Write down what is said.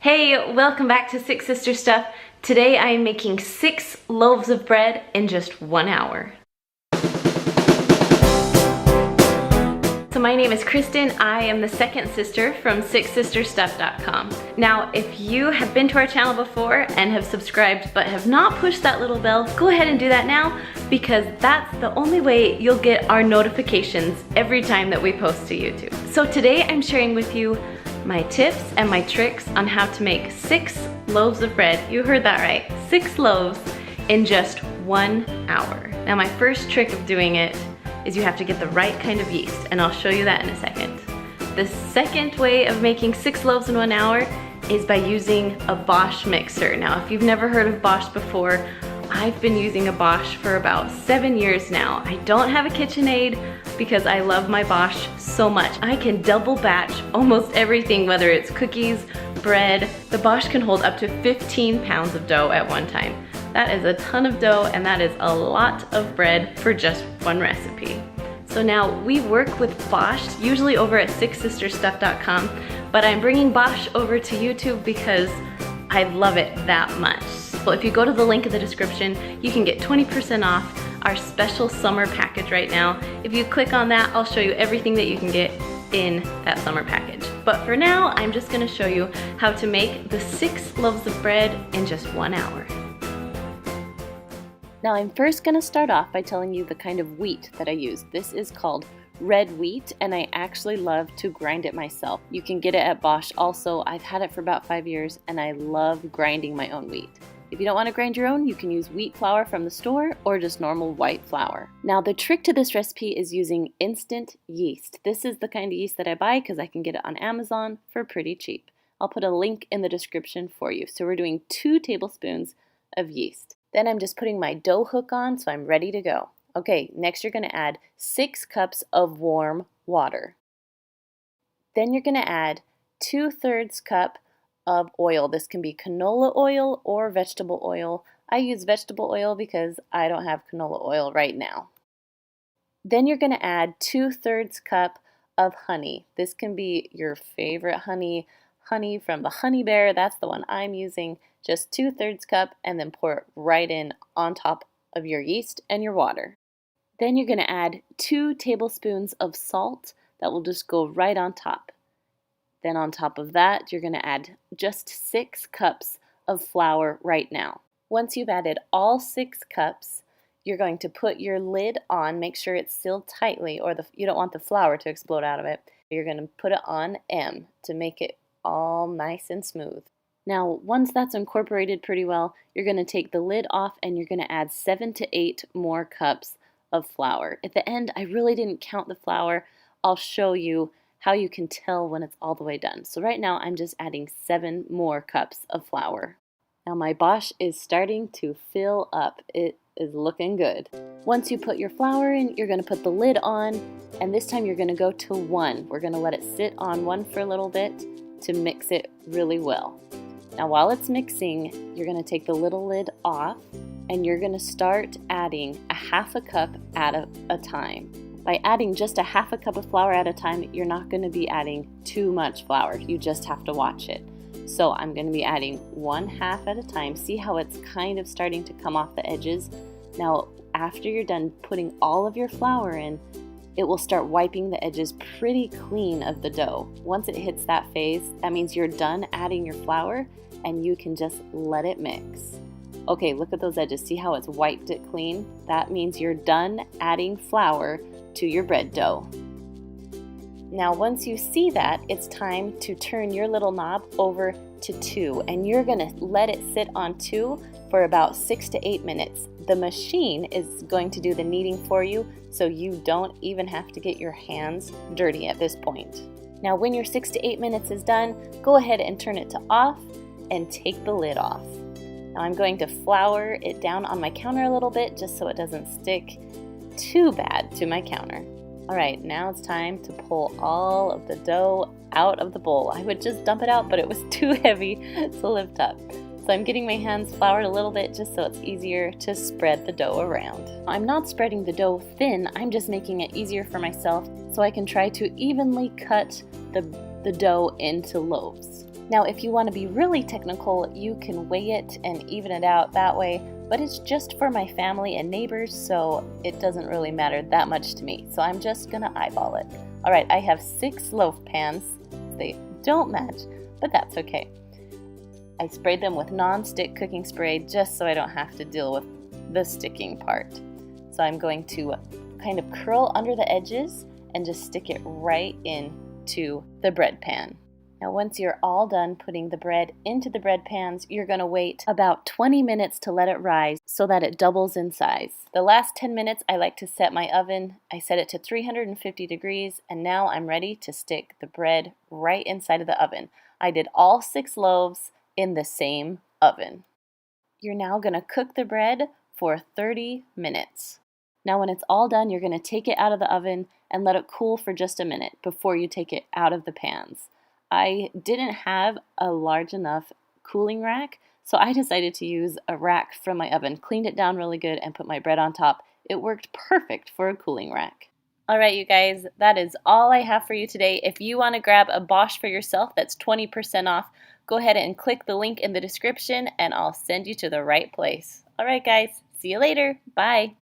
Hey, welcome back to Six Sister Stuff. Today I am making 6 loaves of bread in just 1 hour. So my name is Kristen. I am the second sister from SixSisterStuff.com. Now, if you have been to our channel before and have subscribed but have not pushed that little bell, go ahead and do that now, because that's the only way you'll get our notifications every time that we post to YouTube. So today I'm sharing with you my tips and my tricks on how to make 6 loaves of bread. You heard that right, 6 loaves in just 1 hour. Now my first trick of doing it is you have to get the right kind of yeast, and I'll show you that in a second. The second way of making 6 loaves in 1 hour is by using a Bosch mixer. Now if you've never heard of Bosch before, I've been using a Bosch for about 7 years now. I don't have a KitchenAid because I love my Bosch so much. I can double batch almost everything, whether it's cookies, bread. The Bosch can hold up to 15 pounds of dough at one time. That is a ton of dough, and that is a lot of bread for just one recipe. So now we work with Bosch, usually over at SixSisterStuff.com, but I'm bringing Bosch over to YouTube because I love it that much. Well, if you go to the link in the description, you can get 20% off our special summer package right now. If you click on that, I'll show you everything that you can get in that summer package. But for now, I'm just gonna show you how to make the 6 loaves of bread in just 1 hour. Now I'm first gonna start off by telling you the kind of wheat that I use. This is called red wheat, and I actually love to grind it myself. You can get it at Bosch also. I've had it for about 5 years, and I love grinding my own wheat. If you don't want to grind your own, you can use wheat flour from the store or just normal white flour. Now the trick to this recipe is using instant yeast. This is the kind of yeast that I buy because I can get it on Amazon for pretty cheap. I'll put a link in the description for you. So we're doing 2 tablespoons of yeast. Then I'm just putting my dough hook on, so I'm ready to go. Okay, next you're going to add 6 cups of warm water. Then you're going to add 2/3 cup of oil. This can be canola oil or vegetable oil. I use vegetable oil because I don't have canola oil right now. Then you're going to add 2/3 cup of honey. This can be your favorite honey from the Honey Bear. That's the one I'm using. Just 2/3 cup, and then pour it right in on top of your yeast and your water. Then you're going to add 2 tablespoons of salt. That will just go right on top. Then on top of that, you're going to add just 6 cups of flour right now. Once you've added all 6 cups, you're going to put your lid on. Make sure it's sealed tightly, or you don't want the flour to explode out of it. You're going to put it on M to make it all nice and smooth. Now, once that's incorporated pretty well, you're going to take the lid off and you're going to add 7 to 8 more cups of flour. At the end, I really didn't count the flour. I'll show you how you can tell when it's all the way done. So right now I'm just adding 7 more cups of flour. Now my Bosch is starting to fill up. It is looking good. Once you put your flour in, you're going to put the lid on, and this time you're going to go to 1. We're going to let it sit on 1 for a little bit to mix it really well. Now while it's mixing, you're going to take the little lid off, and you're going to start adding a 1/2 cup at a time. By adding just a 1/2 cup of flour at a time, you're not going to be adding too much flour. You just have to watch it. So I'm going to be adding 1/2 at a time. See how it's kind of starting to come off the edges? Now, after you're done putting all of your flour in, it will start wiping the edges pretty clean of the dough. Once it hits that phase, that means you're done adding your flour, and you can just let it mix. Okay, look at those edges. See how it's wiped it clean? That means you're done adding flour to your bread dough. Now once you see that, it's time to turn your little knob over to 2, and you're going to let it sit on 2 for about 6 to 8 minutes. The machine is going to do the kneading for you, so you don't even have to get your hands dirty at this point. Now when your 6 to 8 minutes is done, go ahead and turn it to off and take the lid off. Now I'm going to flour it down on my counter a little bit just so it doesn't stick too bad to my counter. Alright, now it's time to pull all of the dough out of the bowl. I would just dump it out, but it was too heavy to lift up. So I'm getting my hands floured a little bit just so it's easier to spread the dough around. I'm not spreading the dough thin, I'm just making it easier for myself so I can try to evenly cut the dough into loaves. Now, if you want to be really technical, you can weigh it and even it out that way, but it's just for my family and neighbors, so it doesn't really matter that much to me. So I'm just gonna eyeball it. All right, I have 6 loaf pans. They don't match, but that's okay. I sprayed them with non-stick cooking spray just so I don't have to deal with the sticking part. So I'm going to kind of curl under the edges and just stick it right into the bread pan. Now, once you're all done putting the bread into the bread pans, you're going to wait about 20 minutes to let it rise so that it doubles in size. The last 10 minutes, I like to set my oven. I set it to 350 degrees, and now I'm ready to stick the bread right inside of the oven. I did all 6 loaves in the same oven. You're now going to cook the bread for 30 minutes. Now, when it's all done, you're going to take it out of the oven and let it cool for just a minute before you take it out of the pans. I didn't have a large enough cooling rack, so I decided to use a rack from my oven, cleaned it down really good, and put my bread on top. It worked perfect for a cooling rack. All right, you guys, that is all I have for you today. If you want to grab a Bosch for yourself that's 20% off, go ahead and click the link in the description, and I'll send you to the right place. All right, guys, see you later. Bye.